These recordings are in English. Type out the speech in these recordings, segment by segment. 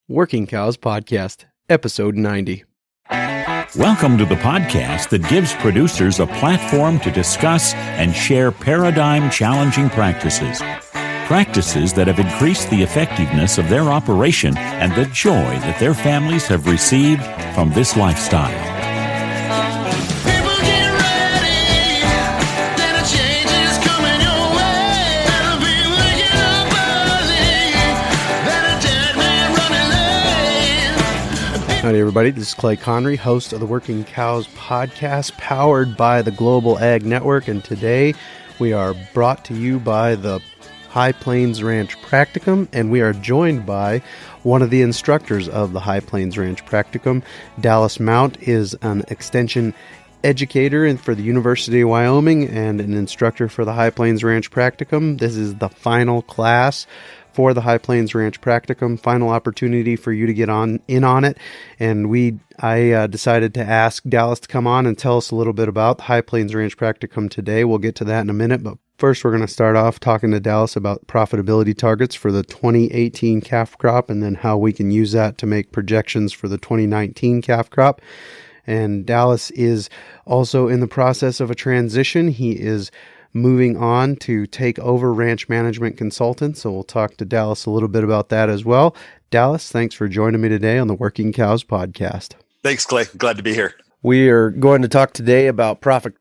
Working Cows Podcast, Episode 90. Welcome to the podcast that gives producers a platform to discuss and share paradigm-challenging practices. Practices that have increased the effectiveness of their operation and the joy that their families have received from this lifestyle. Howdy, everybody. This is Clay Connery, host of the Working Cows Podcast, powered by the Global Ag Network. And today we are brought to you by the High Plains Ranch Practicum, and we are joined by one of the instructors of the High Plains Ranch Practicum. Dallas Mount is an extension educator for the University of Wyoming and an instructor for the High Plains Ranch Practicum. This is the final class for the High Plains Ranch Practicum, final opportunity for you to get in on it. And I decided to ask Dallas to come on and tell us a little bit about the High Plains Ranch Practicum today. We'll get to that in a minute, but first we're going to start off talking to Dallas about profitability targets for the 2018 calf crop, and then how we can use that to make projections for the 2019 calf crop. And Dallas is also in the process of a transition. He is moving on to take over ranch management consultant. So we'll talk to Dallas a little bit about that as well. Dallas, thanks for joining me today on the Working Cows Podcast. Thanks, Clay. Glad to be here. We are going to talk today about profit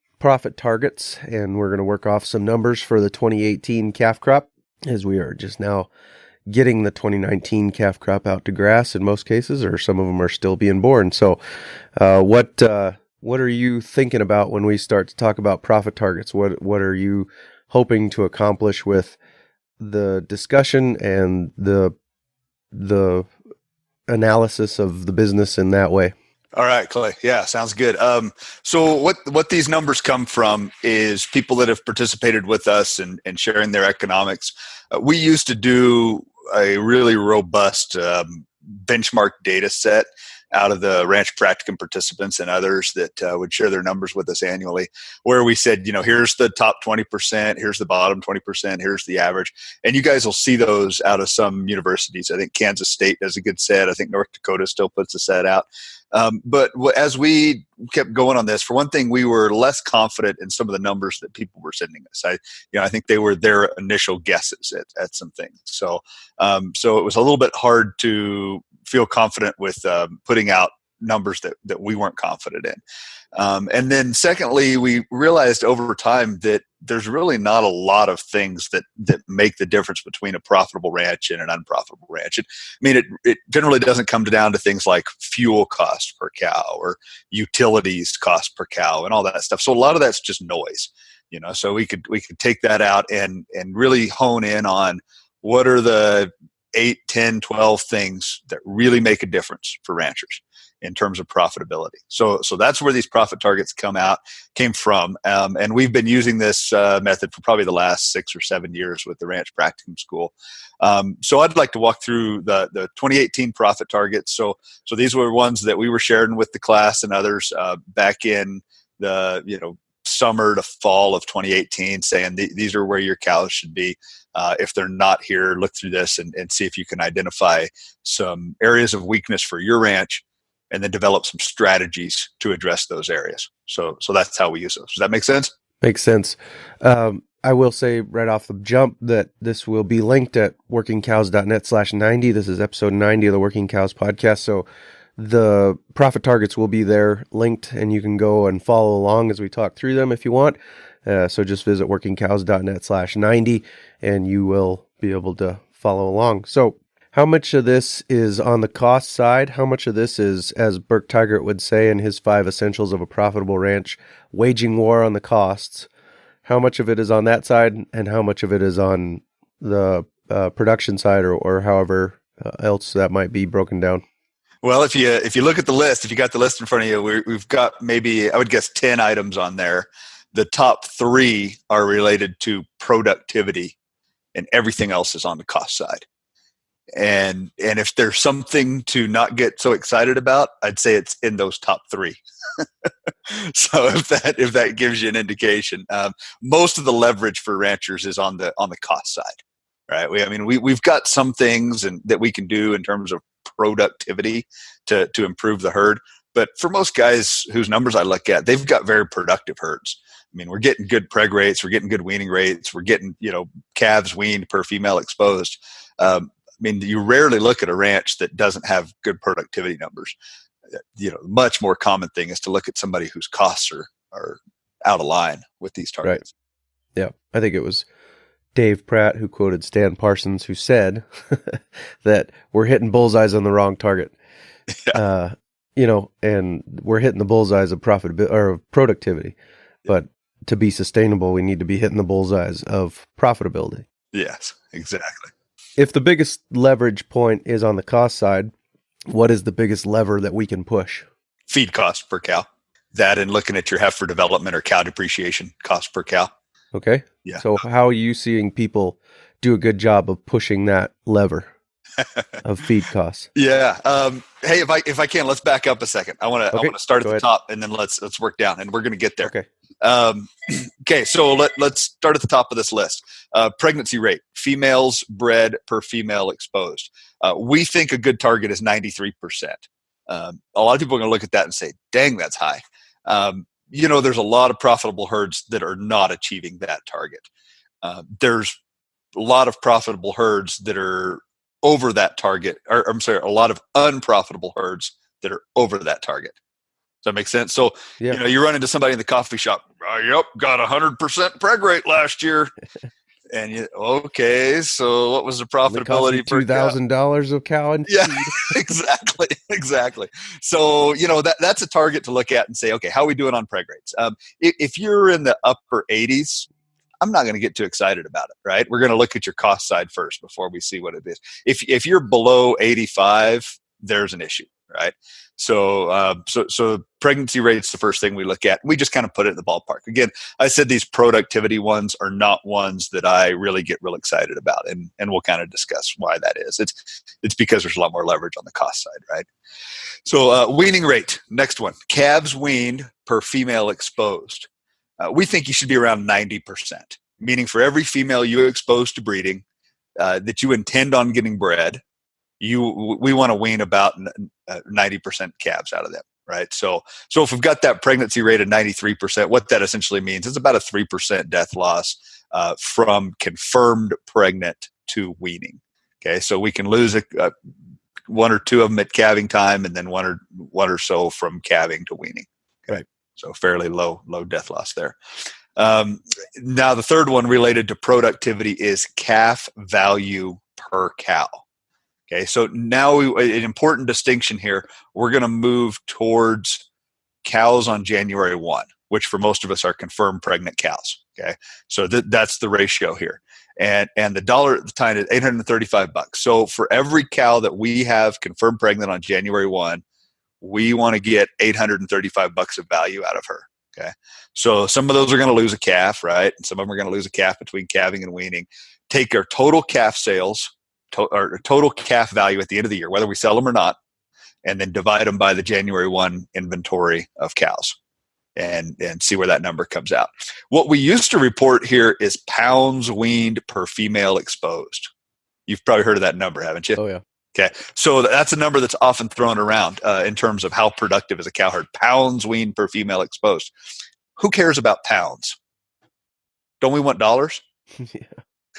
targets, and we're going to work off some numbers for the 2018 calf crop, as we are just now getting the 2019 calf crop out to grass in most cases, or some of them are still being born. So what are you thinking about when we start to talk about profit targets? What are you hoping to accomplish with the discussion and the analysis of the business in that way? All right, Clay. Yeah, sounds good. So what these numbers come from is people that have participated with us and sharing their economics. We used to do a really robust benchmark data set out of the ranch practicum participants and others that would share their numbers with us annually, where we said, here's the top 20%, here's the bottom 20%, here's the average. And you guys will see those out of some universities. I think Kansas State does a good set. I think North Dakota still puts a set out. But as we kept going on this, for one thing, we were less confident in some of the numbers that people were sending us. I think they were their initial guesses at some things. So it was a little bit hard to feel confident with putting out numbers that we weren't confident in. And then secondly, we realized over time that there's really not a lot of things that make the difference between a profitable ranch and an unprofitable ranch. It generally doesn't come down to things like fuel cost per cow or utilities cost per cow and all that stuff. So a lot of that's just noise, so we could take that out and really hone in on what are the 8, 10, 12 things that really make a difference for ranchers in terms of profitability. So that's where these profit targets came from. And we've been using this method for probably the last 6 or 7 years with the Ranch Practicum School. So I'd like to walk through the 2018 profit targets. So these were ones that we were sharing with the class and others back in the summer to fall of 2018, saying these are where your cows should be. If they're not here, look through this and see if you can identify some areas of weakness for your ranch, and then develop some strategies to address those areas. So that's how we use those. Does that make sense? Makes sense. I will say right off the jump that this will be linked at workingcows.net/90. This is episode 90 of the Working Cows Podcast. So the profit targets will be there linked, and you can go and follow along as we talk through them if you want. So just visit workingcows.net/90 and you will be able to follow along. So how much of this is on the cost side? How much of this is, as Burke Tigert would say in his 5 essentials of a profitable ranch, waging war on the costs? How much of it is on that side, and how much of it is on the production side, or however else that might be broken down? Well, if you look at the list, if you got the list in front of you, we've got maybe, I would guess, 10 items on there. The top 3 are related to productivity, and everything else is on the cost side. And if there's something to not get so excited about, I'd say it's in those top 3. So if that gives you an indication, most of the leverage for ranchers is on the cost side, right? We've got some things that we can do in terms of productivity to improve the herd. But for most guys whose numbers I look at, they've got very productive herds. I mean, we're getting good preg rates, we're getting good weaning rates, we're getting, calves weaned per female exposed. I mean, you rarely look at a ranch that doesn't have good productivity numbers. Much more common thing is to look at somebody whose costs are out of line with these targets. Right. Yeah. I think it was Dave Pratt who quoted Stan Parsons, who said that we're hitting bullseyes on the wrong target. Yeah. And we're hitting the bullseyes of profitability or of productivity, but to be sustainable, we need to be hitting the bullseyes of profitability. Yes, exactly. If the biggest leverage point is on the cost side, what is the biggest lever that we can push? Feed cost per cow. That and looking at your heifer development or cow depreciation cost per cow. Okay. Yeah. So how are you seeing people do a good job of pushing that lever of feed costs? Yeah. Hey, if I can, let's back up a second. I want to start at the top and then let's work down, and we're going to get there. Okay. Okay. So let's start at the top of this list. Pregnancy rate, females bred per female exposed. We think a good target is 93%. A lot of people are going to look at that and say, dang, that's high. There's a lot of profitable herds that are not achieving that target. There's a lot of profitable herds that are over that target, or I'm sorry, a lot of unprofitable herds that are over that target. Does that make sense? So, you run into somebody in the coffee shop, yep, got 100% preg rate last year. And okay, so what was the profitability per $2,000 of cow and feed? Exactly. So, that's a target to look at and say, okay, how are we doing on preg rates? If you're in the upper 80s, I'm not going to get too excited about it, right? We're going to look at your cost side first before we see what it is. If you're below 85, there's an issue, right? So pregnancy rate's the first thing we look at. We just kind of put it in the ballpark. Again, I said these productivity ones are not ones that I really get real excited about, and we'll kind of discuss why that is. It's because there's a lot more leverage on the cost side, right? So weaning rate, next one, calves weaned per female exposed. We think you should be around 90%, meaning for every female you expose to breeding that you intend on getting bred, we want to wean about 90% calves out of them, right? So if we've got that pregnancy rate of 93%, what that essentially means is about a 3% death loss from confirmed pregnant to weaning. Okay, so we can lose one or two of them at calving time, and then one or so from calving to weaning. Okay? Right. So fairly low death loss there. Now the third one related to productivity is calf value per cow. Okay, so now an important distinction here. We're going to move towards cows on January 1, which for most of us are confirmed pregnant cows. Okay, so that's the ratio here, and the dollar at the time is $835. So for every cow that we have confirmed pregnant on January 1, we want to get $835 of value out of her. Okay, so some of those are going to lose a calf, right? And some of them are going to lose a calf between calving and weaning. Take our total calf sales. Or total calf value at the end of the year, whether we sell them or not, and then divide them by the January 1 inventory of cows and see where that number comes out. What we used to report here is pounds weaned per female exposed. You've probably heard of that number, haven't you? Oh, yeah. Okay. So that's a number that's often thrown around in terms of how productive is a cow herd. Pounds weaned per female exposed. Who cares about pounds? Don't we want dollars? Yeah.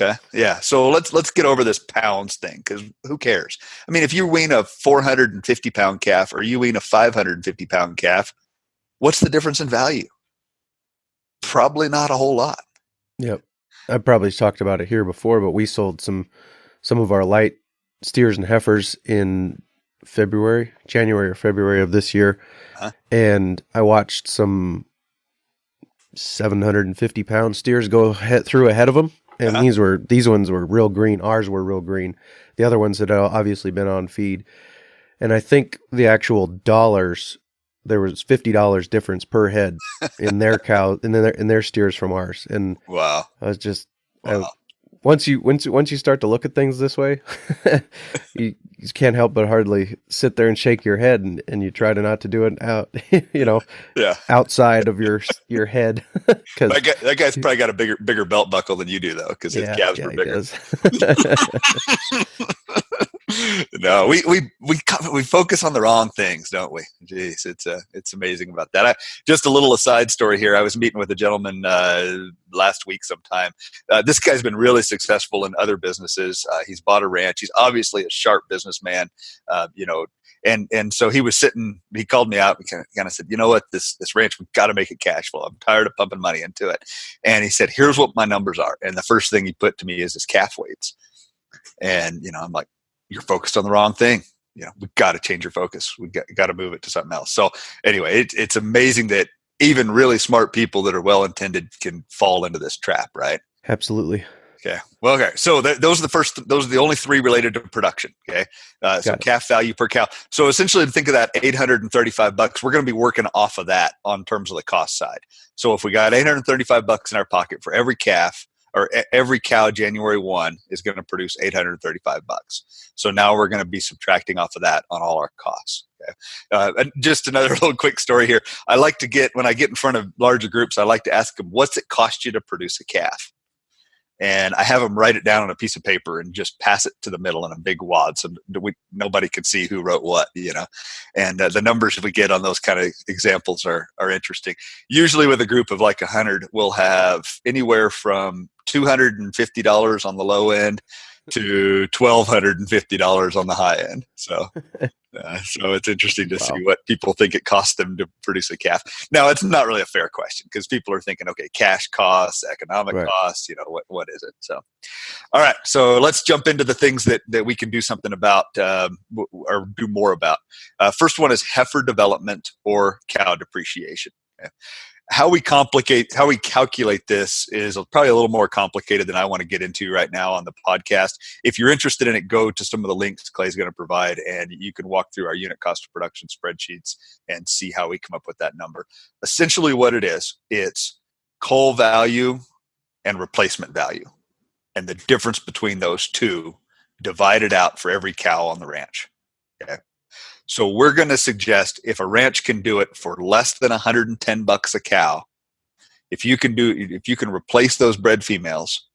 Okay. Yeah. So let's get over this pounds thing, because who cares? I mean, if you wean a 450-pound calf or you wean a 550-pound calf, what's the difference in value? Probably not a whole lot. Yep. I probably talked about it here before, but we sold some of our light steers and heifers in January or February of this year. Uh-huh. And I watched some 750-pound steers go through ahead of them. And uh-huh. These ones were real green. Ours were real green. The other ones had obviously been on feed. And I think the actual dollars, there was $50 difference per head in their cow in their steers from ours. And wow, I was just once you start to look at things this way, you can't help but hardly sit there and shake your head, and you try to not to do it out, outside of your head. That guy's probably got a bigger belt buckle than you do, though, because his calves were bigger. No, we focus on the wrong things, don't we? Jeez, it's amazing about that. Just a little aside story here. I was meeting with a gentleman last week sometime. This guy's been really successful in other businesses. He's bought a ranch. He's obviously a sharp businessman, and so he was sitting. He called me out and kind of said, "You know what? This ranch, we've got to make it cash flow. I'm tired of pumping money into it." And he said, "Here's what my numbers are." And the first thing he put to me is his calf weights. And I'm like, "You're focused on the wrong thing. We've got to change your focus. We've got to move it to something else." So anyway, it's amazing that even really smart people that are well-intended can fall into this trap, right? Absolutely. Okay. Well, okay. So those are the only three related to production. Okay. So calf value per cow. So essentially, think of that $835. We're going to be working off of that on terms of the cost side. So if we got $835 in our pocket for every calf, or every cow January 1 is going to produce $835. So now we're going to be subtracting off of that on all our costs. Okay. And just another little quick story here. When I get in front of larger groups, I like to ask them, what's it cost you to produce a calf? And I have them write it down on a piece of paper and just pass it to the middle in a big wad so nobody can see who wrote what, And the numbers we get on those kind of examples are interesting. Usually with a group of like 100, we'll have anywhere from $250 on the low end to $1,250 on the high end. So it's interesting to see what people think it costs them to produce a calf. Now, it's not really a fair question because people are thinking, okay, cash costs, economic costs, what is it? So, all right. So let's jump into the things that we can do something about or do more about. First one is heifer development or cow depreciation. Okay. How we calculate this is probably a little more complicated than I want to get into right now on the podcast. If you're interested in it, go to some of the links Clay's going to provide, and you can walk through our unit cost of production spreadsheets and see how we come up with that number. Essentially what it is, it's cull value and replacement value, and the difference between those two divided out for every cow on the ranch. Okay. So we're going to suggest if a ranch can do it for less than $110 a cow, if you can replace those bred females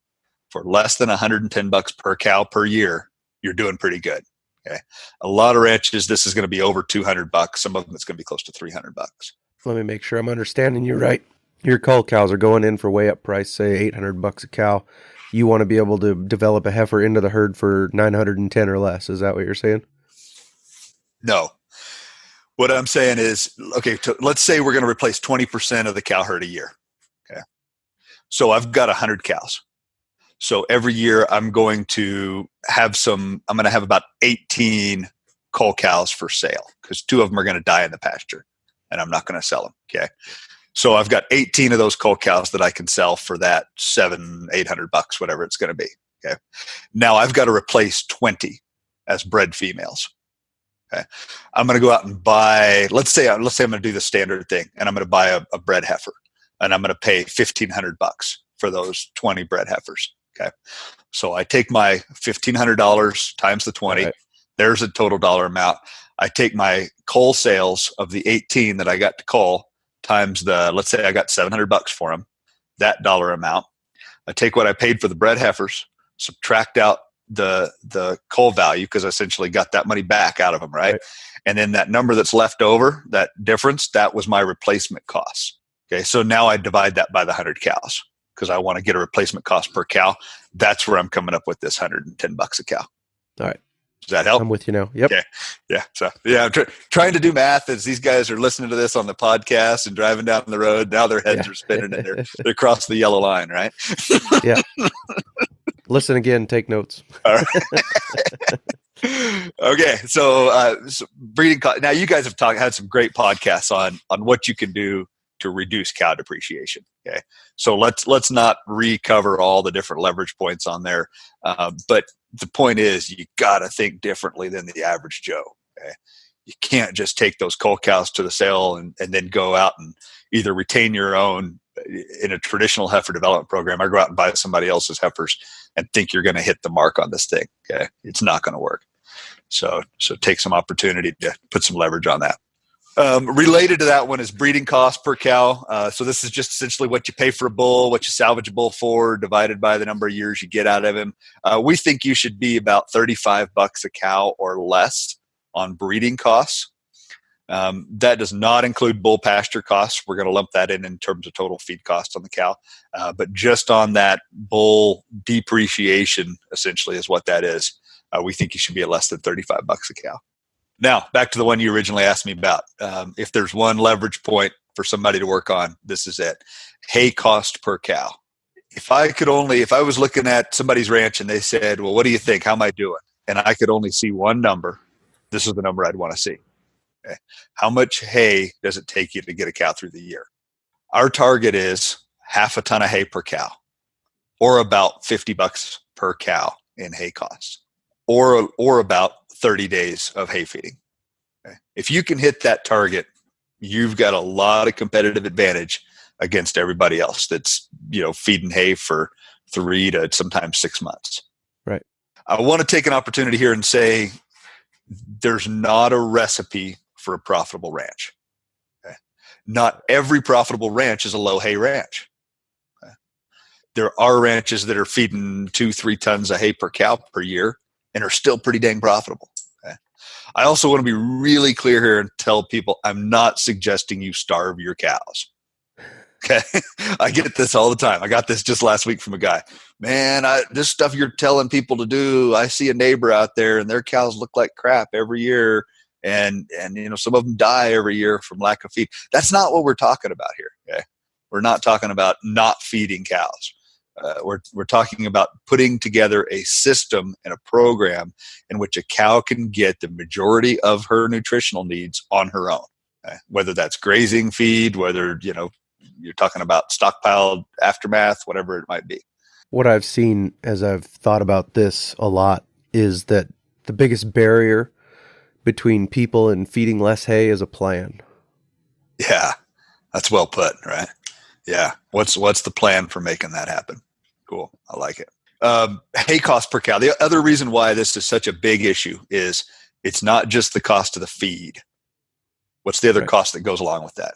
for less than $110 per cow per year, you're doing pretty good. Okay. A lot of ranches, this is going to be over $200. Some of them, it's going to be close to $300. Let me make sure I'm understanding you right. Your cull cows are going in for way up price, say $800 a cow. You want to be able to develop a heifer into the herd for $910 or less. Is that what you're saying? No. What I'm saying is, okay, let's say we're going to replace 20% of the cow herd a year. Okay. So I've got 100 cows. So every year I'm going to have about 18 cull cows for sale because 2 of them are going to die in the pasture and I'm not going to sell them. Okay. So I've got 18 of those cull cows that I can sell for that $700-800, whatever it's going to be. Okay. Now I've got to replace 20 as bred females. Okay. I'm going to go out and buy, let's say I'm going to do the standard thing and I'm going to buy a bred heifer and I'm going to pay $1,500 for those 20 bred heifers. Okay. So I take my $1,500 times the 20. Right. There's a total dollar amount. I take my cull sales of the 18 that I got to cull times let's say I got $700 for them, that dollar amount. I take what I paid for the bred heifers, subtract out the cull value because I essentially got that money back out of them, right? And then that number that's left over, that difference, that was my replacement costs. Okay, so now I divide that by the 100 cows because I want to get a replacement cost per cow. That's where I'm coming up with this $110 a cow. All right. Does that help? I'm with you now. Yep. Okay. Yeah. So I'm trying to do math as these guys are listening to this on the podcast and driving down the road. Now their heads are spinning and they're across the yellow line, right? Yeah. Listen again. Take notes. All right. Okay. So breeding. Now you guys have had some great podcasts on what you can do to reduce cow depreciation. Okay. So let's not recover all the different leverage points on there. But the point is you got to think differently than the average Joe. Okay. You can't just take those cull cows to the sale and then go out and either retain your own in a traditional heifer development program or go out and buy somebody else's heifers and think you're going to hit the mark on this thing. Okay. It's not going to work. So take some opportunity to put some leverage on that. Related to that one is breeding cost per cow. So this is just essentially what you pay for a bull, what you salvage a bull for, divided by the number of years you get out of him. We think you should be about $35 a cow or less on breeding costs. That does not include bull pasture costs. We're going to lump that in terms of total feed cost on the cow. But just on that bull depreciation, essentially, is what that is. We think you should be at less than $35 a cow. Now, back to the one you originally asked me about. If there's one leverage point for somebody to work on, this is it. Hay cost per cow. If I was looking at somebody's ranch and they said, well, what do you think? How am I doing? And I could only see one number, this is the number I'd want to see. Okay. How much hay does it take you to get a cow through the year? Our target is half a ton of hay per cow, or about $50 per cow in hay costs, or about 30 days of hay feeding. Okay. If you can hit that target, you've got a lot of competitive advantage against everybody else that's, feeding hay for 3 to sometimes 6 months. Right. I want to take an opportunity here and say there's not a recipe for a profitable ranch. Okay. Not every profitable ranch is a low hay ranch. Okay. There are ranches that are feeding 2-3 tons of hay per cow per year and are still pretty dang profitable. Okay. I also want to be really clear here and tell people I'm not suggesting you starve your cows. Okay. I get this all the time. I got this just last week from a guy. Man, this stuff you're telling people to do, I see a neighbor out there and their cows look like crap every year. And some of them die every year from lack of feed. That's not what we're talking about here. Okay. We're not talking about not feeding cows. We're talking about putting together a system and a program in which a cow can get the majority of her nutritional needs on her own. Okay. Whether that's grazing feed, whether, you're talking about stockpiled aftermath, whatever it might be. What I've seen as I've thought about this a lot is that the biggest barrier between people and feeding less hay is a plan. Yeah, that's well put, right? Yeah. What's the plan for making that happen? Cool. I like it. Hay cost per cow. The other reason why this is such a big issue is it's not just the cost of the feed. What's the other cost that goes along with that?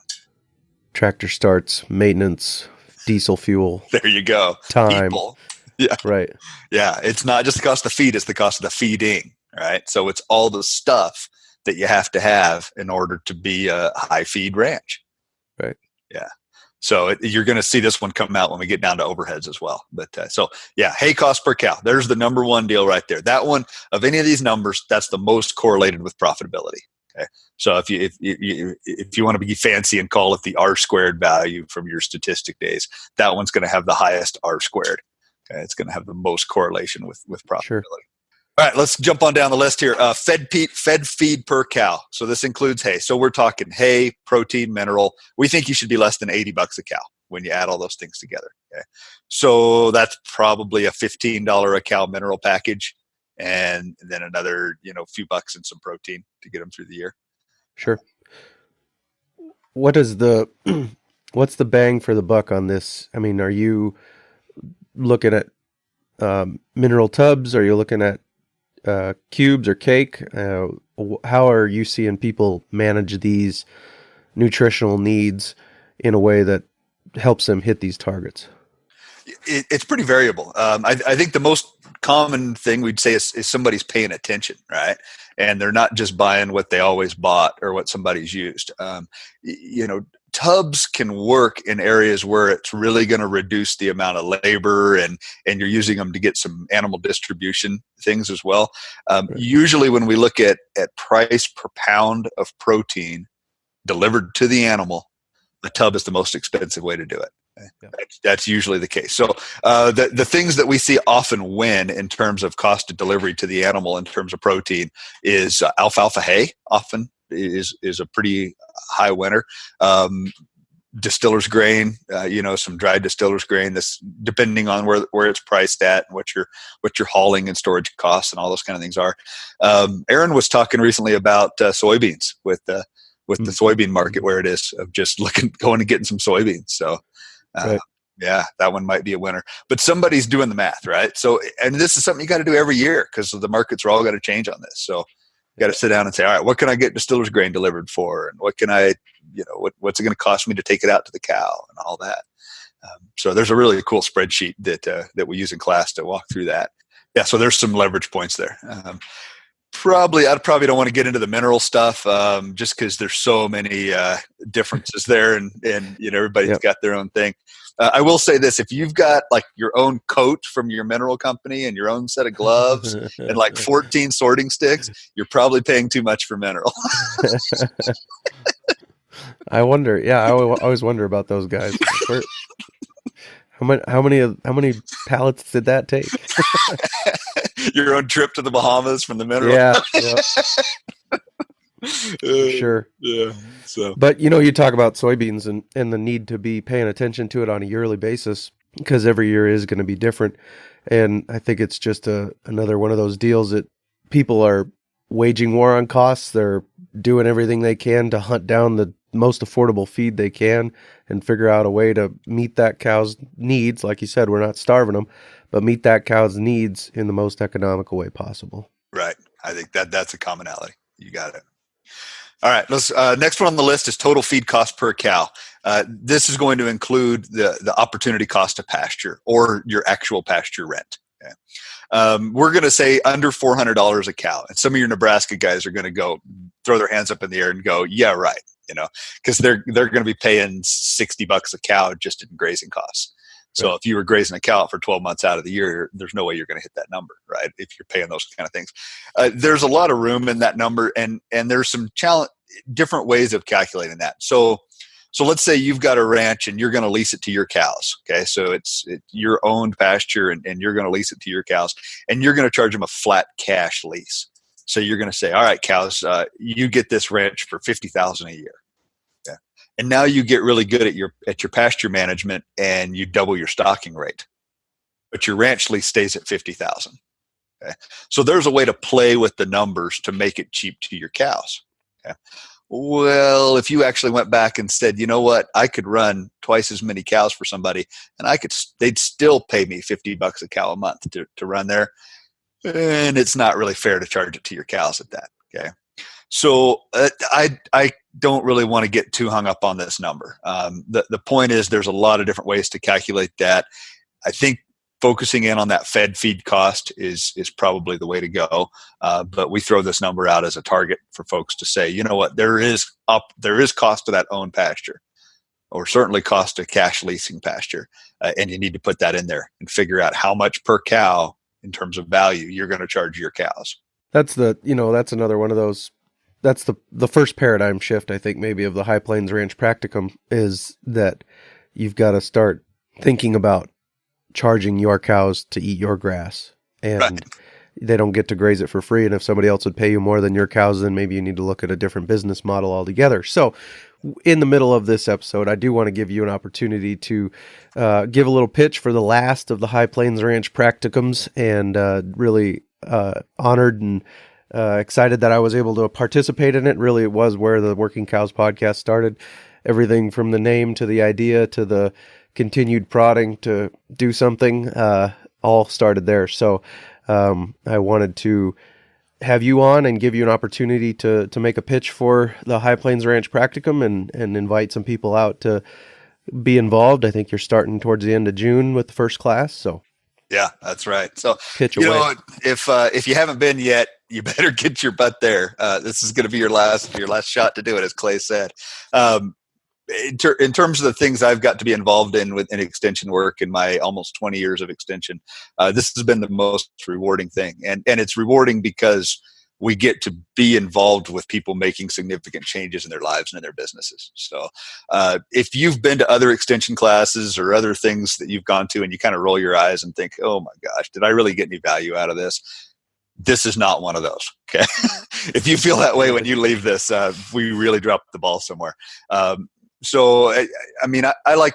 Tractor starts, maintenance, diesel fuel. There you go. Time. People. Yeah. Right. Yeah. It's not just the cost of the feed, it's the cost of the feeding, right? So it's all the stuff that you have to have in order to be a high feed ranch. Right. Yeah. So you're going to see this one come out when we get down to overheads as well. But hay cost per cow. There's the number one deal right there. That one, of any of these numbers, that's the most correlated with profitability. Okay. So if you want to be fancy and call it the R squared value from your statistic days, that one's going to have the highest R squared. Okay. It's going to have the most correlation with profitability. Sure. All right, let's jump on down the list here. Fed feed per cow. So this includes hay. So we're talking hay, protein, mineral. We think you should be less than $80 a cow when you add all those things together. Okay. So that's probably a $15 a cow mineral package, and then another few bucks and some protein to get them through the year. Sure. What's the bang for the buck on this? I mean, are you looking at mineral tubs? Are you looking at cubes or cake? How are you seeing people manage these nutritional needs in a way that helps them hit these targets? It's pretty variable. I think the most common thing we'd say is somebody's paying attention, right? And they're not just buying what they always bought or what somebody's used. Tubs can work in areas where it's really going to reduce the amount of labor and you're using them to get some animal distribution things as well. Right. Usually when we look at price per pound of protein delivered to the animal, the tub is the most expensive way to do it. Yeah. That's usually the case. So the things that we see often win in terms of cost of delivery to the animal in terms of protein is alfalfa hay often is a pretty high winner. Distiller's grain, some dried distiller's grain, this depending on where it's priced at and what your hauling and storage costs and all those kind of things are. Aaron was talking recently about soybeans with the soybean market where it is of just going and getting some soybeans. So right. Yeah, that one might be a winner, but somebody's doing the math, right? So, and this is something you got to do every year because the markets are all going to change on this. So got to sit down and say, all right, what can I get distiller's grain delivered for? And what can I, what's it going to cost me to take it out to the cow and all that? So there's a really cool spreadsheet that we use in class to walk through that. Yeah, so there's some leverage points there. I probably don't want to get into the mineral stuff just because there's so many differences there, and everybody's got their own thing. I will say this: if you've got like your own coat from your mineral company and your own set of gloves and like 14 sorting sticks, you're probably paying too much for mineral. I wonder. Yeah, I always wonder about those guys. How many pallets did that take? Your own trip to the Bahamas from the mineral. Yeah. Sure. Yeah. So, but you talk about soybeans and the need to be paying attention to it on a yearly basis because every year is going to be different. And I think it's just another one of those deals that people are waging war on costs. They're doing everything they can to hunt down the most affordable feed they can and figure out a way to meet that cow's needs. Like you said, we're not starving them, but meet that cow's needs in the most economical way possible. Right. I think that's a commonality. You got it. All right. Let's next one on the list is total feed cost per cow. This is going to include the opportunity cost of pasture or your actual pasture rent. Okay. We're going to say under $400 a cow, and some of your Nebraska guys are going to go throw their hands up in the air and go, "Yeah, right." Because they're going to be paying $60 a cow just in grazing costs. So if you were grazing a cow for 12 months out of the year, there's no way you're going to hit that number, right? If you're paying those kind of things, there's a lot of room in that number, and there's some different ways of calculating that. So let's say you've got a ranch and you're going to lease it to your cows. Okay, so it's your owned pasture, and you're going to lease it to your cows, and you're going to charge them a flat cash lease. So you're going to say, all right, cows, you get this ranch for $50,000 a year. Okay. And now you get really good at your pasture management and you double your stocking rate. But your ranch lease stays at $50,000. Okay. So there's a way to play with the numbers to make it cheap to your cows. Okay. Well, if you actually went back and said, you know what, I could run twice as many cows for somebody and they'd still pay me $50 a cow a month to run there. And it's not really fair to charge it to your cows at that. Okay. So I don't really want to get too hung up on this number. The point is there's a lot of different ways to calculate that. I think focusing in on that fed feed cost is probably the way to go. But we throw this number out as a target for folks to say, you know what, there is cost to that owned pasture, or certainly cost to cash leasing pasture. And you need to put that in there and figure out how much per cow in terms of value you're going to charge your cows. That's that's another one of those. That's the first paradigm shift, I think, maybe of the High Plains Ranch Practicum, is that you've got to start thinking about charging your cows to eat your grass, and they don't get to graze it for free. And if somebody else would pay you more than your cows, then maybe you need to look at a different business model altogether. So in the middle of this episode, I do want to give you an opportunity to give a little pitch for the last of the High Plains Ranch Practicums, and really honored and excited that I was able to participate in it. Really, it was where the Working Cows podcast started. Everything from the name to the idea to the continued prodding to do something, all started there. So I wanted to have you on and give you an opportunity to make a pitch for the High Plains Ranch Practicum and invite some people out to be involved. I think you're starting towards the end of June with the first class. So yeah, that's right. So pitch away. If you haven't been yet, you better get your butt there. This is going to be your last shot to do it, as Clay said. In terms of the things I've got to be involved in extension work in my almost 20 years of extension, this has been the most rewarding thing. And it's rewarding because we get to be involved with people making significant changes in their lives and in their businesses. So if you've been to other extension classes or other things that you've gone to and you kind of roll your eyes and think, oh my gosh, did I really get any value out of this? This is not one of those. Okay. If you feel that way when you leave this, we really dropped the ball somewhere. So, I like,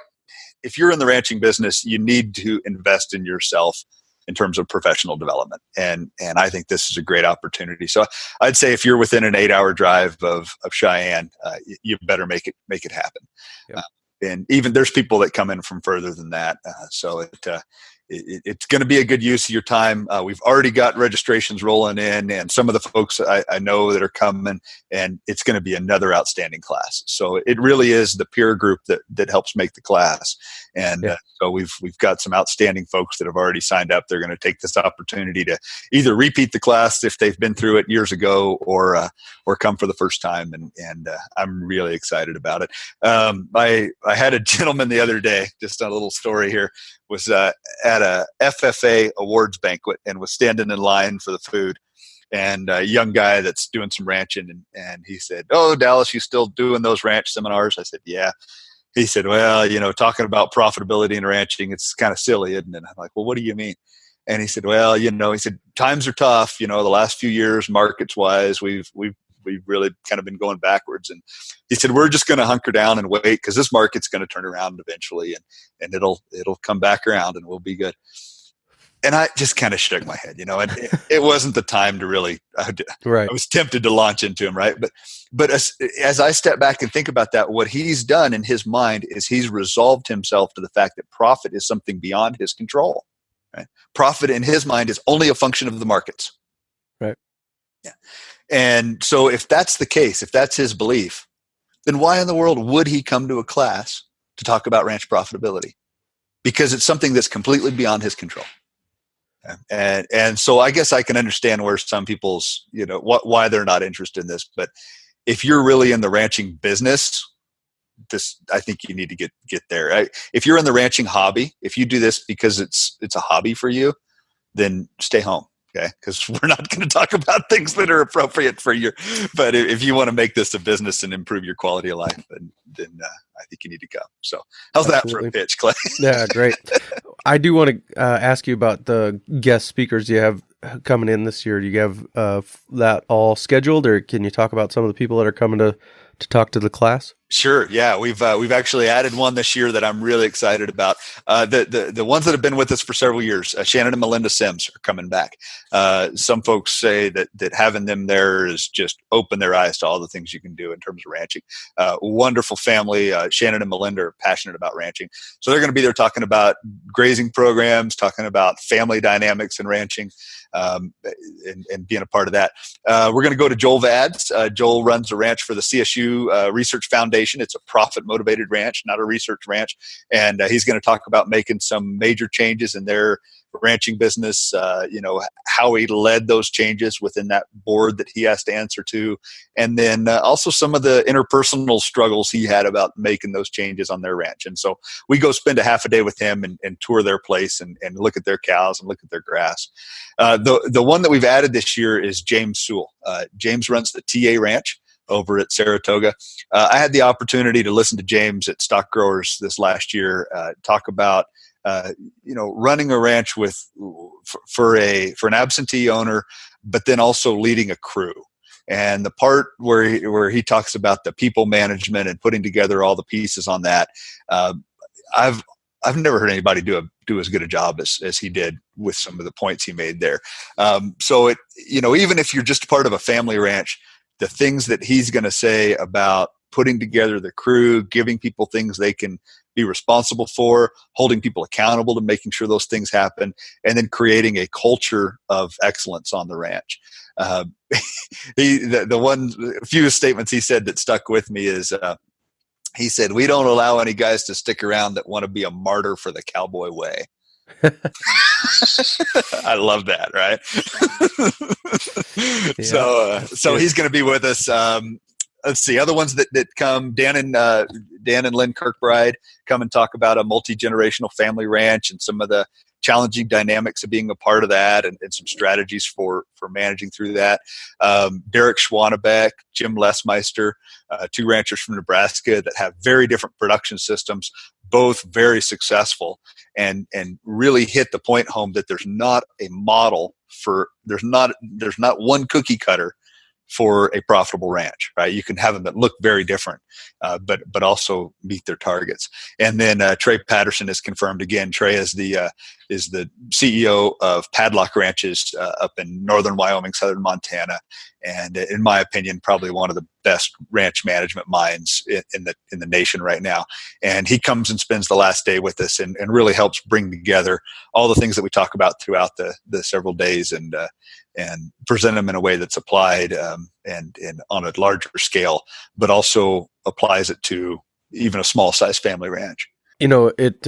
if you're in the ranching business, you need to invest in yourself in terms of professional development. And I think this is a great opportunity. So I'd say if you're within an 8-hour drive of Cheyenne, you better make it happen. Yep. And even there's people that come in from further than that. So it's going to be a good use of your time. We've already got registrations rolling in, and some of the folks I know that are coming, and it's going to be another outstanding class. So it really is the peer group that helps make the class. And so we've got some outstanding folks that have already signed up. They're going to take this opportunity to either repeat the class if they've been through it years ago, or come for the first time. And I'm really excited about it. I had a gentleman the other day, just a little story here, was at a FFA awards banquet and was standing in line for the food. And a young guy that's doing some ranching, and he said, "Oh, Dallas, you still doing those ranch seminars?" I said, "Yeah." He said, "Well, talking about profitability in ranching, it's kind of silly, isn't it?" I'm like, "Well, what do you mean?" And he said, "Well, he said, times are tough. The last few years, markets wise, we've really kind of been going backwards." And he said, "We're just going to hunker down and wait, because this market's going to turn around eventually, and it'll come back around, and we'll be good." And I just kind of shook my head, and it wasn't the time to really. Right. I was tempted to launch into him, right? But as I step back and think about that, what he's done in his mind is he's resolved himself to the fact that profit is something beyond his control. Right? Profit in his mind is only a function of the markets. Right. Yeah. And so if that's the case, if that's his belief, then why in the world would he come to a class to talk about ranch profitability? Because it's something that's completely beyond his control. And so I guess I can understand where some people's, why they're not interested in this. But if you're really in the ranching business, I think you need to get there. Right? If you're in the ranching hobby, if you do this because it's a hobby for you, then stay home. Okay, because we're not going to talk about things that are appropriate for you. But if you want to make this a business and improve your quality of life, then I think you need to go. So how's Absolutely. that for a pitch, Clay? Yeah, great. I do want to ask you about the guest speakers you have coming in this year. Do you have that all scheduled, or can you talk about some of the people that are coming to talk to the class? Sure. Yeah, we've actually added one this year that I'm really excited about. The ones that have been with us for several years, Shannon and Melinda Sims, are coming back. Some folks say that having them there is just open their eyes to all the things you can do in terms of ranching. Wonderful family. Shannon and Melinda are passionate about ranching, so they're going to be there talking about grazing programs, talking about family dynamics in ranching, and being a part of that. We're going to go to Joel Vads. Joel runs a ranch for the CSU Research Foundation. It's a profit-motivated ranch, not a research ranch. And he's going to talk about making some major changes in their ranching business, how he led those changes within that board that he has to answer to. And then also some of the interpersonal struggles he had about making those changes on their ranch. And so we go spend a half a day with him and tour their place and look at their cows and look at their grass. The one that we've added this year is James Sewell. James runs the TA Ranch over at Saratoga. I had the opportunity to listen to James at Stock Growers this last year talk about running a ranch for an absentee owner, but then also leading a crew. And the part where he talks about the people management and putting together all the pieces on that, I've never heard anybody do as good a job as he did with some of the points he made there. So even if you're just part of a family ranch, the things that he's going to say about putting together the crew, giving people things they can be responsible for, holding people accountable to making sure those things happen, and then creating a culture of excellence on the ranch. A few statements he said that stuck with me is, he said, "We don't allow any guys to stick around that want to be a martyr for the cowboy way." I love that, right? Yeah. So he's going to be with us. Let's see, other ones that come. Dan and Lynn Kirkbride come and talk about a multi-generational family ranch and some of the challenging dynamics of being a part of that, and some strategies for managing through that. Derek Schwanebeck, Jim Lesmeister, two ranchers from Nebraska that have very different production systems, both very successful, and really hit the point home that there's not a model there's not one cookie cutter for a profitable ranch, right? You can have them that look very different, but also meet their targets. And then Trey Patterson is confirmed again. Trey is the CEO of Padlock Ranches up in northern Wyoming, southern Montana, and in my opinion, probably one of the best ranch management minds in the nation right now. And he comes and spends the last day with us and really helps bring together all the things that we talk about throughout the several days and present them in a way that's applied and on a larger scale, but also applies it to even a small size family ranch. It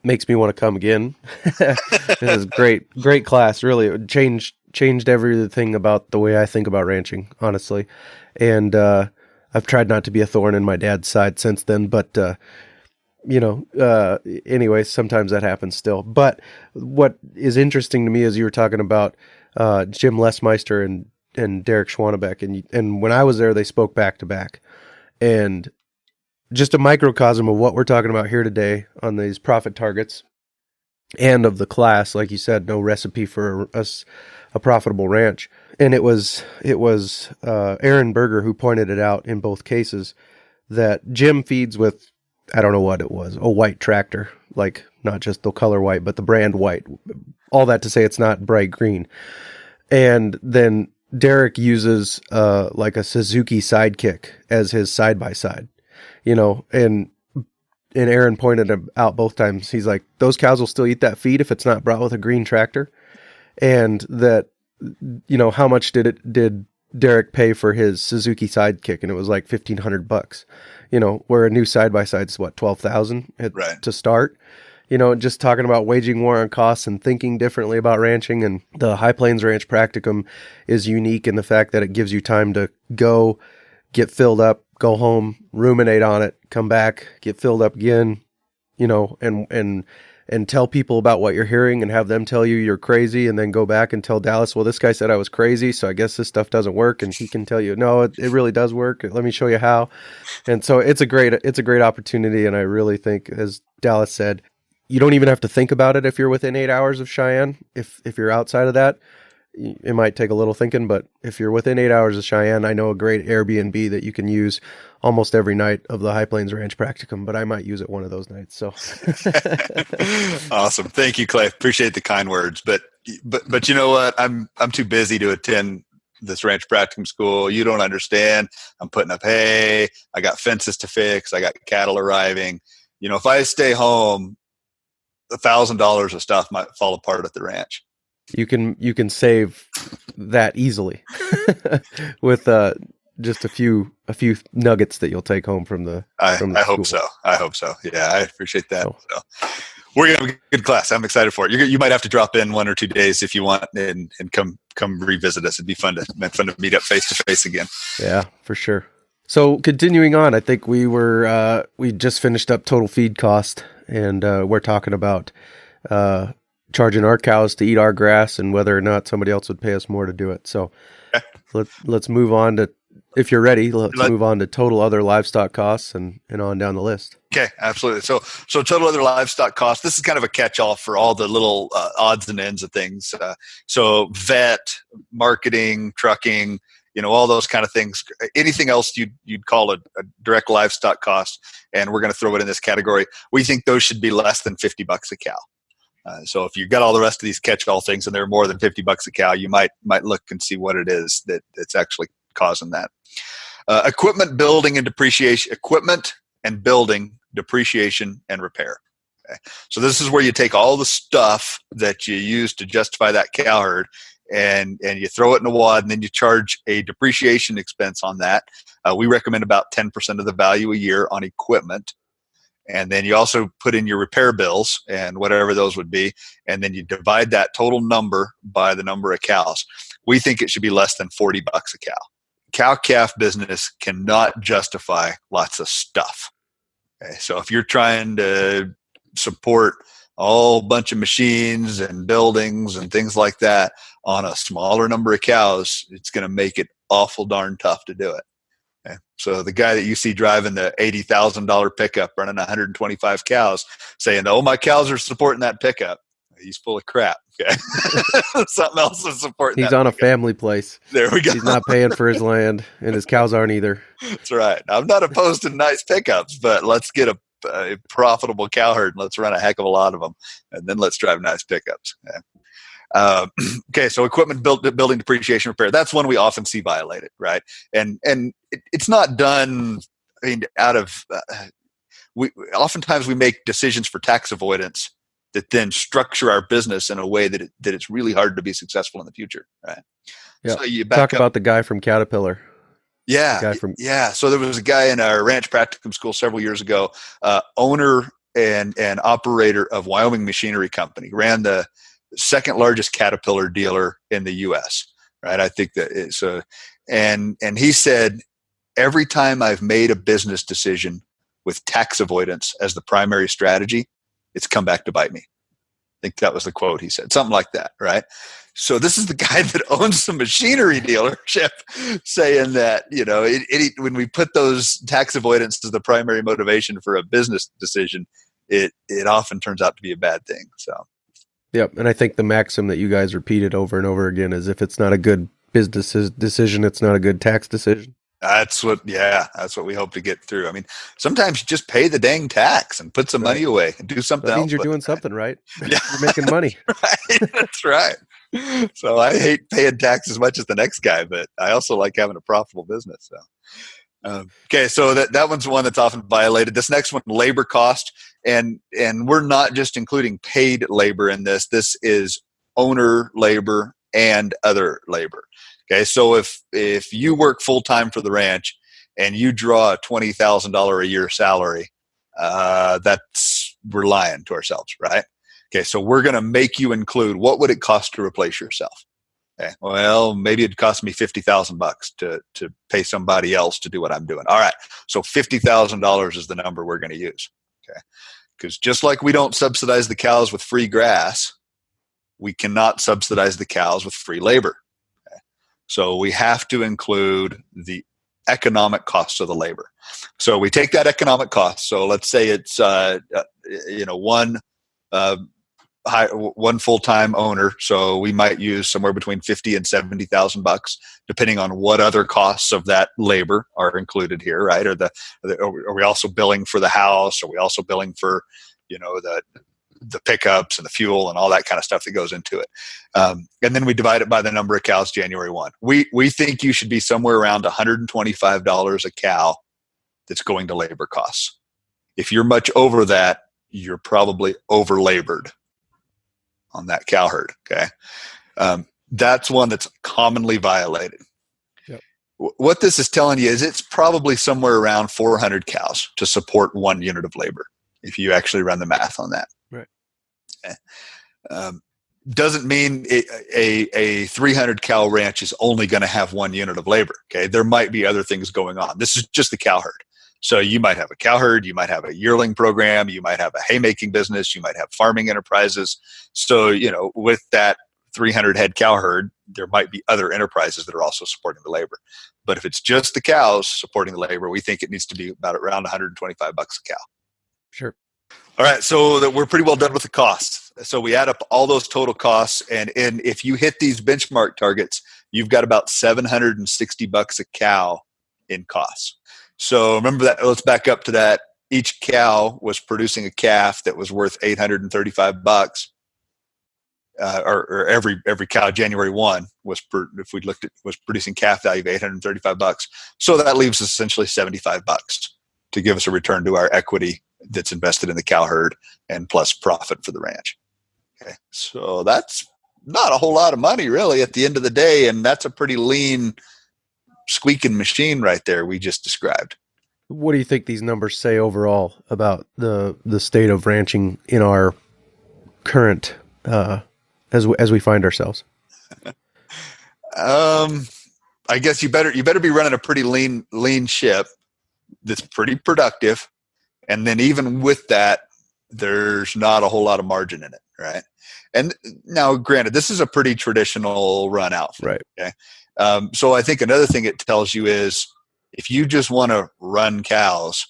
makes me want to come again. This is great class. Really, it changed everything about the way I think about ranching, honestly. And I've tried not to be a thorn in my dad's side since then, but anyway, sometimes that happens still. But what is interesting to me is you were talking about Jim Lesmeister and Derek Schwannebeck, and when I was there, they spoke back to back, and just a microcosm of what we're talking about here today on these profit targets and of the class. Like you said, no recipe for a profitable ranch, and it was Aaron Berger who pointed it out in both cases that Jim feeds with, I don't know what it was, a white tractor, like not just the color white, but the brand white. All that to say it's not bright green. And then Derek uses like a Suzuki Sidekick as his side-by-side, and Aaron pointed out both times. He's like, those cows will still eat that feed if it's not brought with a green tractor. And that, how much did Derek pay for his Suzuki Sidekick? And it was like $1,500, where a new side-by-side is what, $12,000 right to start. Just talking about waging war on costs and thinking differently about ranching. And the High Plains Ranch Practicum is unique in the fact that it gives you time to go get filled up, go home, ruminate on it, come back, get filled up again, and tell people about what you're hearing and have them tell you you're crazy, and then go back and tell Dallas, well, this guy said I was crazy, so I guess this stuff doesn't work. And he can tell you, no, it really does work. Let me show you how. And so it's a great opportunity. And I really think, as Dallas said, you don't even have to think about it if you're within 8 hours of Cheyenne. If you're outside of that, it might take a little thinking, but if you're within 8 hours of Cheyenne, I know a great Airbnb that you can use almost every night of the High Plains Ranch Practicum, but I might use it one of those nights. So awesome. Thank you, Clay. Appreciate the kind words, but you know what? I'm too busy to attend this ranch practicum school. You don't understand. I'm putting up hay. I got fences to fix. I got cattle arriving. If I stay home, $1,000 of stuff might fall apart at the ranch. You can save that easily with just a few nuggets that you'll take home from the. I hope so. Yeah, I appreciate that. So we're gonna have a good class. I'm excited for it. You might have to drop in 1 or 2 days if you want, and come revisit us. It'd be fun to meet up face to face again. Yeah, for sure. So continuing on, I think we just finished up total feed cost, and we're talking about charging our cows to eat our grass and whether or not somebody else would pay us more to do it. So let's move on to, if you're ready, let's move on to total other livestock costs and on down the list. Okay, absolutely. So total other livestock costs, this is kind of a catch-all for all the little odds and ends of things. So vet, marketing, trucking, all those kind of things. Anything else you'd call a direct livestock cost, and we're going to throw it in this category. We think those should be less than $50 a cow. So if you've got all the rest of these catch-all things and they're more than $50 a cow, you might look and see what it is that's actually causing that. Equipment building and depreciation. Equipment and building, depreciation, and repair. Okay. So this is where you take all the stuff that you use to justify that cow herd and you throw it in a wad, and then you charge a depreciation expense on that. We recommend about 10% of the value a year on equipment. And then you also put in your repair bills and whatever those would be, and then you divide that total number by the number of cows. We think it should be less than $40 a cow. Cow-calf business cannot justify lots of stuff. Okay, so if you're trying to support a whole bunch of machines and buildings and things like that on a smaller number of cows, it's going to make it awful darn tough to do it. Okay. So the guy that you see driving the $80,000 pickup running 125 cows saying, oh, my cows are supporting that pickup. He's full of crap. Okay. Something else is supporting He's that. on a family place. There we go. He's not paying for his land, and his cows aren't either. That's right. I'm not opposed to nice pickups, but let's get a profitable cow herd and let's run a heck of a lot of them, and then let's drive nice pickups. Okay, so equipment building depreciation repair. That's one we often see violated, right? And it's not done. I mean, out of oftentimes we make decisions for tax avoidance that then structure our business in a way that it's really hard to be successful in the future, right? Yeah. So you talk about the guy from Caterpillar. Yeah, yeah. So there was a guy in our ranch practicum school several years ago, owner and operator of Wyoming Machinery Company, ran the second largest Caterpillar dealer in the U.S. Right? I think that it's and he said, every time I've made a business decision with tax avoidance as the primary strategy, it's come back to bite me. I think that was the quote he said, something like that, right? So this is the guy that owns the machinery dealership saying that, when we put those tax avoidance as the primary motivation for a business decision, it often turns out to be a bad thing. So, yep. And I think the maxim that you guys repeated over and over again is, if it's not a good business decision, it's not a good tax decision. That's what we hope to get through. I mean, sometimes you just pay the dang tax and put some money away and do something else. That means you're doing something right. Yeah. You're making money. Right. That's right. So I hate paying tax as much as the next guy, but I also like having a profitable business. So, okay. So that one's one that's often violated. This next one, labor cost. And we're not just including paid labor in this. This is owner labor and other labor. Okay, so if you work full time for the ranch and you draw a $20,000 a year salary, we're lying to ourselves, right? Okay, so we're going to make you include, what would it cost to replace yourself? Okay, well, maybe it'd cost me $50,000 to pay somebody else to do what I'm doing. All right, so $50,000 is the number we're going to use. Okay, because just like we don't subsidize the cows with free grass, we cannot subsidize the cows with free labor. So we have to include the economic costs of the labor. So we take that economic cost. So let's say it's one full-time owner. So we might use somewhere between $50,000 and $70,000, depending on what other costs of that labor are included here, right? Are we also billing for the house? Are we also billing for the pickups and the fuel and all that kind of stuff that goes into it. And then we divide it by the number of cows January 1. We think you should be somewhere around $125 a cow that's going to labor costs. If you're much over that, you're probably over labored on that cow herd. Okay. That's one that's commonly violated. Yep. What this is telling you is it's probably somewhere around 400 cows to support 1 unit of labor, if you actually run the math on that. Right. Doesn't mean a 300 cow ranch is only going to have 1 unit of labor. Okay, there might be other things going on. This is just the cow herd. So you might have a cow herd, you might have a yearling program, you might have a haymaking business, you might have farming enterprises. So with that 300 head cow herd, there might be other enterprises that are also supporting the labor. But if it's just the cows supporting the labor, we think it needs to be around $125 a cow. Sure. All right, so that we're pretty well done with the costs. So we add up all those total costs, and if you hit these benchmark targets, you've got about $760 a cow in costs. So remember that. Let's back up to that. Each cow was producing a calf that was worth $835. Or every cow January 1 was producing calf value of $835. So that leaves us essentially $75 to give us a return to our equity that's invested in the cow herd and plus profit for the ranch. Okay. So that's not a whole lot of money really at the end of the day. And that's a pretty lean squeaking machine right there we just described. What do you think these numbers say overall about the state of ranching in our current, as we find ourselves? I guess you better be running a pretty lean ship that's pretty productive. And then even with that, there's not a whole lot of margin in it, right? And now, granted, this is a pretty traditional run outfit. Right. Okay. So I think another thing it tells you is if you just want to run cows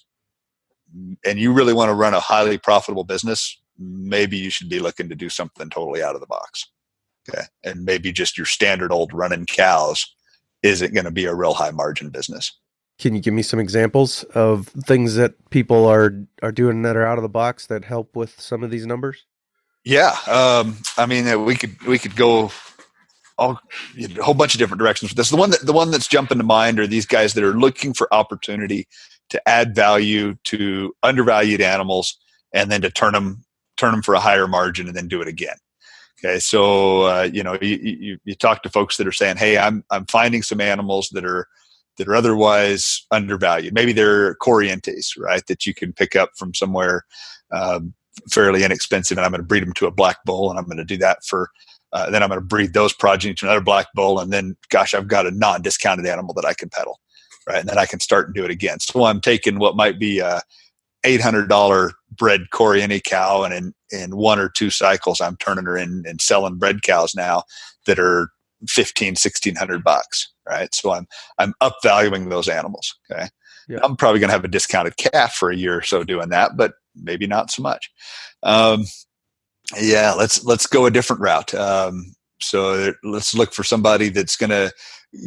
and you really want to run a highly profitable business, maybe you should be looking to do something totally out of the box. Okay. And maybe just your standard old running cows isn't going to be a real high margin business. Can you give me some examples of things that people are doing that are out of the box that help with some of these numbers? Yeah. I mean, we could go a whole bunch of different directions. This the one that's jumping to mind are these guys that are looking for opportunity to add value to undervalued animals, and then to turn them for a higher margin, and then do it again. Okay, so you talk to folks that are saying, "Hey, I'm finding some animals that are otherwise undervalued. Maybe they're Corrientes, right? That you can pick up from somewhere fairly inexpensive, and I'm going to breed them to a black bull, and I'm going to do that for." Then I'm going to breed those progeny to another black bull, and then, gosh, I've got a non-discounted animal that I can peddle, right? And then I can start and do it again. So I'm taking what might be a $800 bred Corriente cow, and in 1 or 2 cycles, I'm turning her in and selling bred cows now that are $1,500-$1,600, right? So I'm upvaluing those animals. Okay, yeah. I'm probably going to have a discounted calf for a year or so doing that, but maybe not so much. Yeah, let's go a different route. So let's look for somebody that's going to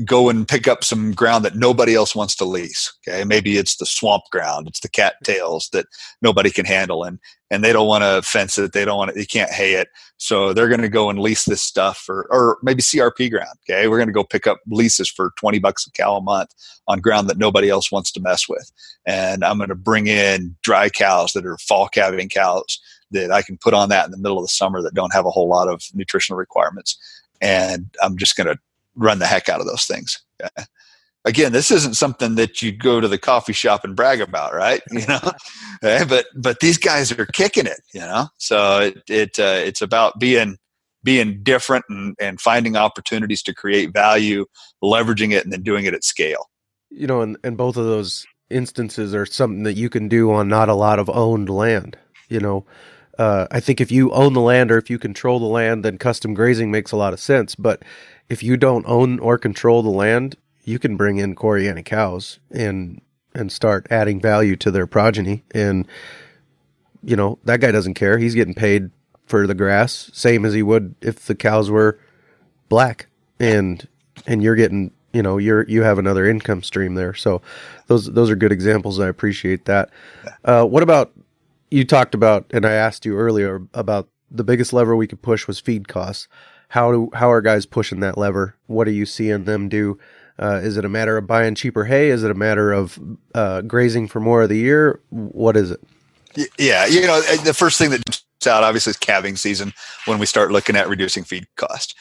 go and pick up some ground that nobody else wants to lease. Okay, maybe it's the swamp ground, it's the cattails that nobody can handle, and they don't want to fence it, they can't hay it, so they're going to go and lease this stuff, or maybe CRP ground. Okay, we're going to go pick up leases for $20 a cow a month on ground that nobody else wants to mess with, and I'm going to bring in dry cows that are fall calving cows that I can put on that in the middle of the summer that don't have a whole lot of nutritional requirements, and I'm just going to run the heck out of those things. Okay? Again, this isn't something that you go to the coffee shop and brag about, right? Okay? But these guys are kicking it, So it's about being different and finding opportunities to create value, leveraging it, and then doing it at scale. And both of those instances are something that you can do on not a lot of owned land. I think if you own the land or if you control the land, then custom grazing makes a lot of sense. But if you don't own or control the land, you can bring in Corriente cows and start adding value to their progeny. And, that guy doesn't care. He's getting paid for the grass, same as he would if the cows were black. And you're getting, you have another income stream there. So those are good examples. I appreciate that. What about, you talked about, and I asked you earlier about the biggest lever we could push was feed costs. How are guys pushing that lever? What are you seeing them do? Is it a matter of buying cheaper hay? Is it a matter of grazing for more of the year? What is it? Yeah, the first thing that jumps out obviously is calving season when we start looking at reducing feed cost.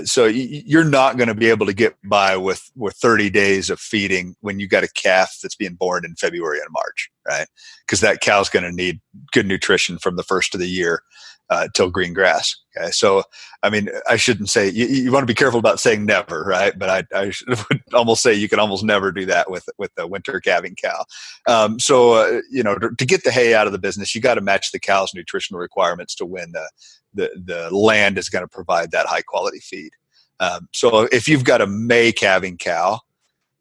So you're not going to be able to get by with 30 days of feeding when you got a calf that's being born in February and March, right? Because that cow's going to need good nutrition from the first of the year till green grass. Okay, so I mean, I shouldn't say you want to be careful about saying never, right? But I would almost say you can almost never do that with the winter calving cow. To get the hay out of the business, you got to match the cow's nutritional requirements to when the land is going to provide that high quality feed. So if you've got a May calving cow,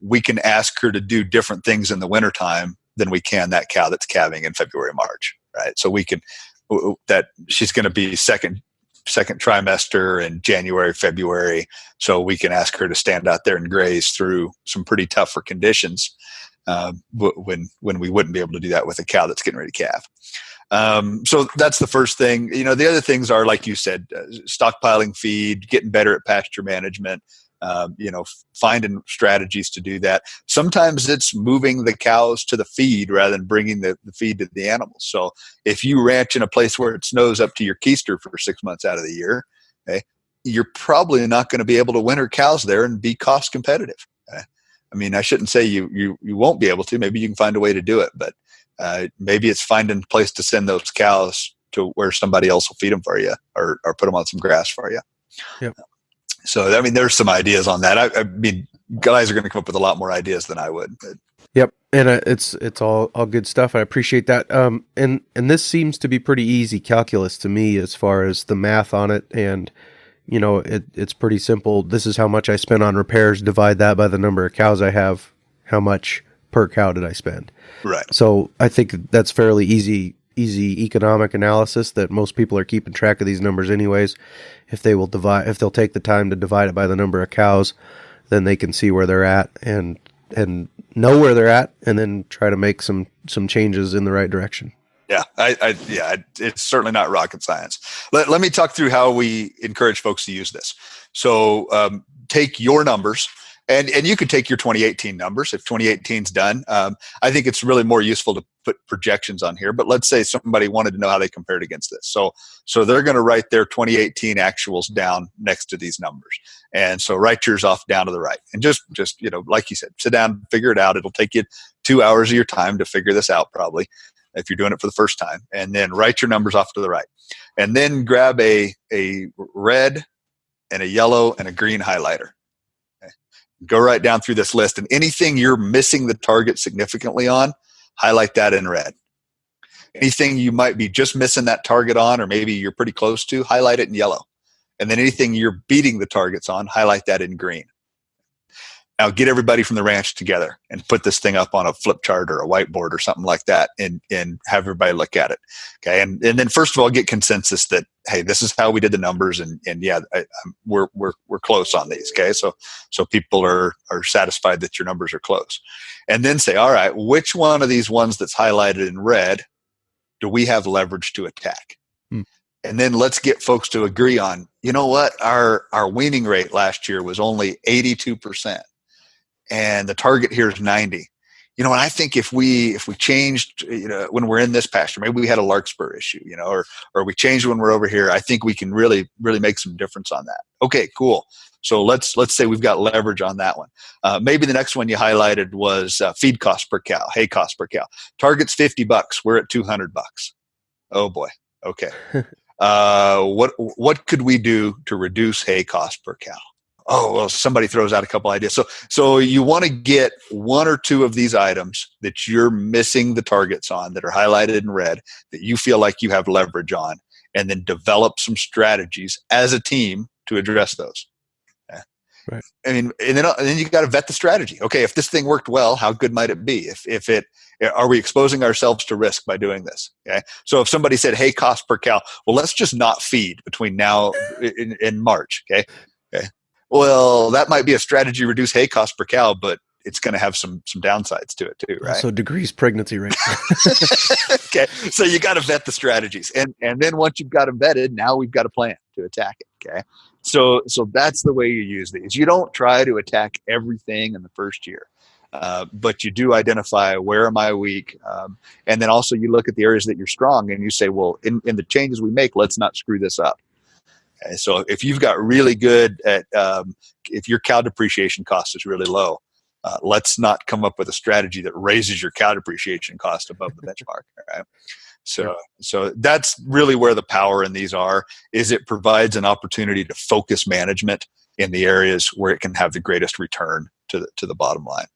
we can ask her to do different things in the wintertime than we can that cow that's calving in February, March, right? So we can, that she's going to be second trimester in January, February. So we can ask her to stand out there and graze through some pretty tougher conditions when we wouldn't be able to do that with a cow that's getting ready to calve. So that's the first thing. The other things are, like you said, stockpiling feed, getting better at pasture management, finding strategies to do that. Sometimes it's moving the cows to the feed rather than bringing the feed to the animals. So if you ranch in a place where it snows up to your keister for 6 months out of the year, okay, you're probably not going to be able to winter cows there and be cost competitive. Okay? I mean, I shouldn't say you won't be able to. Maybe you can find a way to do it, but maybe it's finding a place to send those cows to where somebody else will feed them for you or put them on some grass for you. Yep. So, I mean, there's some ideas on that. I mean, guys are going to come up with a lot more ideas than I would. But. Yep. And it's all good stuff. I appreciate that. And this seems to be pretty easy calculus to me as far as the math on it. And, it's pretty simple. This is how much I spent on repairs. Divide that by the number of cows I have. How much per cow did I spend? Right. So I think that's fairly easy easy economic analysis that most people are keeping track of these numbers anyways. If they'll take the time to divide it by the number of cows, then they can see where they're at and know where they're at, and then try to make some changes in the right direction. Yeah, it's certainly not rocket science. Let me talk through how we encourage folks to use this. So take your numbers, and you could take your 2018 numbers if 2018's done. I think it's really more useful to put projections on here. But let's say somebody wanted to know how they compared against this. So they're going to write their 2018 actuals down next to these numbers. And so write yours off down to the right. And just like you said, sit down, figure it out. It'll take you 2 hours of your time to figure this out probably, if you're doing it for the first time, and then write your numbers off to the right. And then grab a red and a yellow and a green highlighter. Okay. Go right down through this list, and anything you're missing the target significantly on, highlight that in red. Anything you might be just missing that target on, or maybe you're pretty close to, highlight it in yellow. And then anything you're beating the targets on, highlight that in green. Now get everybody from the ranch together and put this thing up on a flip chart or a whiteboard or something like that, and have everybody look at it. Okay. And then first of all, get consensus that, hey, this is how we did the numbers, and yeah, we're close on these. Okay. So people are satisfied that your numbers are close. And then say, all right, which one of these ones that's highlighted in red do we have leverage to attack? And then let's get folks to agree on, you know what, our weaning rate last year was only 82%. And the target here is 90. And I think if we changed, when we're in this pasture, maybe we had a larkspur issue, or we changed when we're over here, I think we can really, really make some difference on that. Okay, cool. So let's say we've got leverage on that one. Maybe the next one you highlighted was feed cost per cow, hay cost per cow. Target's $50. We're at $200. Oh boy. Okay. What could we do to reduce hay cost per cow? Oh, well, somebody throws out a couple ideas. So you want to get one or two of these items that you're missing the targets on, that are highlighted in red, that you feel like you have leverage on, and then develop some strategies as a team to address those. Okay. Right. And then you got to vet the strategy. Okay, if this thing worked well, how good might it be? Are we exposing ourselves to risk by doing this? Okay. So if somebody said, hey, cost per cow, well, let's just not feed between now and March. Okay. Well, that might be a strategy to reduce hay cost per cow, but it's going to have some downsides to it too, right? So decrease pregnancy rate. Okay, so you got to vet the strategies, and then once you've got them vetted, now we've got a plan to attack it. Okay, so that's the way you use these. You don't try to attack everything in the first year, but you do identify where am I weak, and then also you look at the areas that you're strong, and you say, well, in the changes we make, let's not screw this up. Okay, so if you've got really good at, if your cow depreciation cost is really low, let's not come up with a strategy that raises your cow depreciation cost above the benchmark. Right? So that's really where the power in these are, is it provides an opportunity to focus management in the areas where it can have the greatest return to the bottom line.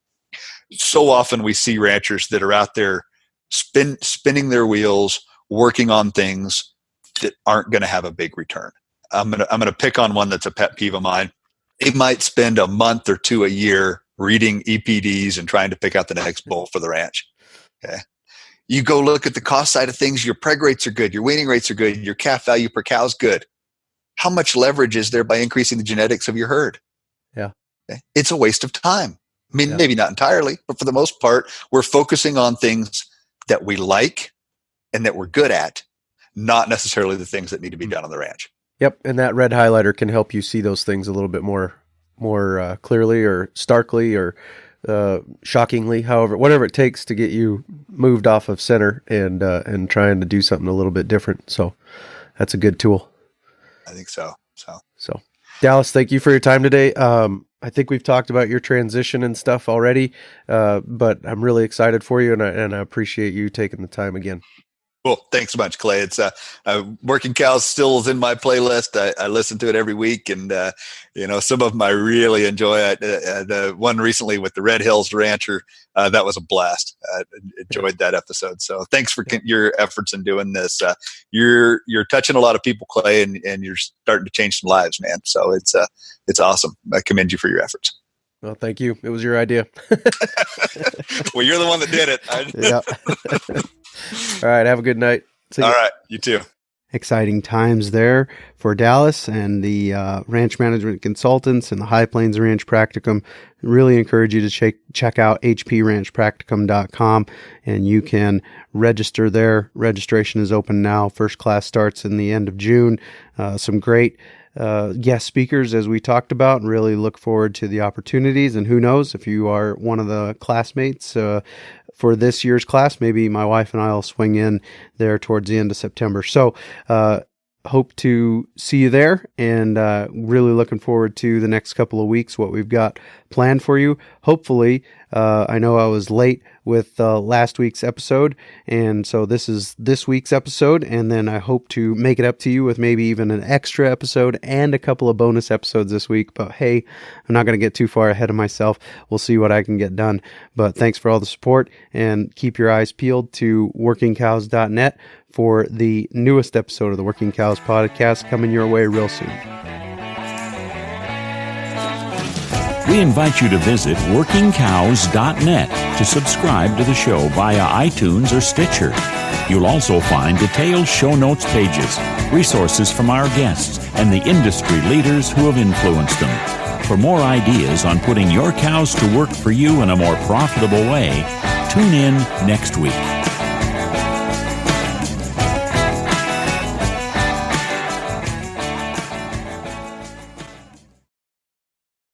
So often we see ranchers that are out there spinning their wheels, working on things that aren't going to have a big return. I'm gonna pick on one that's a pet peeve of mine. They might spend a month or two a year reading EPDs and trying to pick out the next bull for the ranch. Okay, you go look at the cost side of things. Your preg rates are good. Your weaning rates are good. Your calf value per cow is good. How much leverage is there by increasing the genetics of your herd? Yeah, okay? It's a waste of time. I mean, maybe not entirely, but for the most part, we're focusing on things that we like and that we're good at, not necessarily the things that need to be done on the ranch. Yep, and that red highlighter can help you see those things a little bit more clearly, or starkly, or shockingly, whatever it takes to get you moved off of center and trying to do something a little bit different. So that's a good tool. I think so. So Dallas, thank you for your time today. I think we've talked about your transition and stuff already, but I'm really excited for you, and I appreciate you taking the time again. Cool. Thanks so much, Clay. It's Working Cows still is in my playlist. I listen to it every week, and some of them I really enjoy. The one recently with the Red Hills Rancher, that was a blast. Enjoyed that episode. So thanks for your efforts in doing this. You're touching a lot of people, Clay, and you're starting to change some lives, man. So it's awesome. I commend you for your efforts. Well, thank you. It was your idea. Well, you're the one that did it. Yeah. All right. Have a good night. See All ya. right. You too. Exciting times there for Dallas and the ranch management consultants and the High Plains Ranch Practicum. Really encourage you to check out hpranchpracticum.com, and you can register there. Registration is open now. First class starts in the end of June. Some great guest speakers, as we talked about, and really look forward to the opportunities. And who knows, if you are one of the classmates for this year's class, maybe my wife and I will swing in there towards the end of September. So hope to see you there, and really looking forward to the next couple of weeks, what we've got planned for you. Hopefully, I know I was late with last week's episode, and so this is this week's episode, and then I hope to make it up to you with maybe even an extra episode and a couple of bonus episodes this week. But hey, I'm not going to get too far ahead of myself. We'll see what I can get done. But thanks for all the support, and keep your eyes peeled to workingcows.net for the newest episode of the Working Cows podcast coming your way real soon. We invite you to visit workingcows.net to subscribe to the show via iTunes or Stitcher. You'll also find detailed show notes pages, resources from our guests, and the industry leaders who have influenced them. For more ideas on putting your cows to work for you in a more profitable way, tune in next week.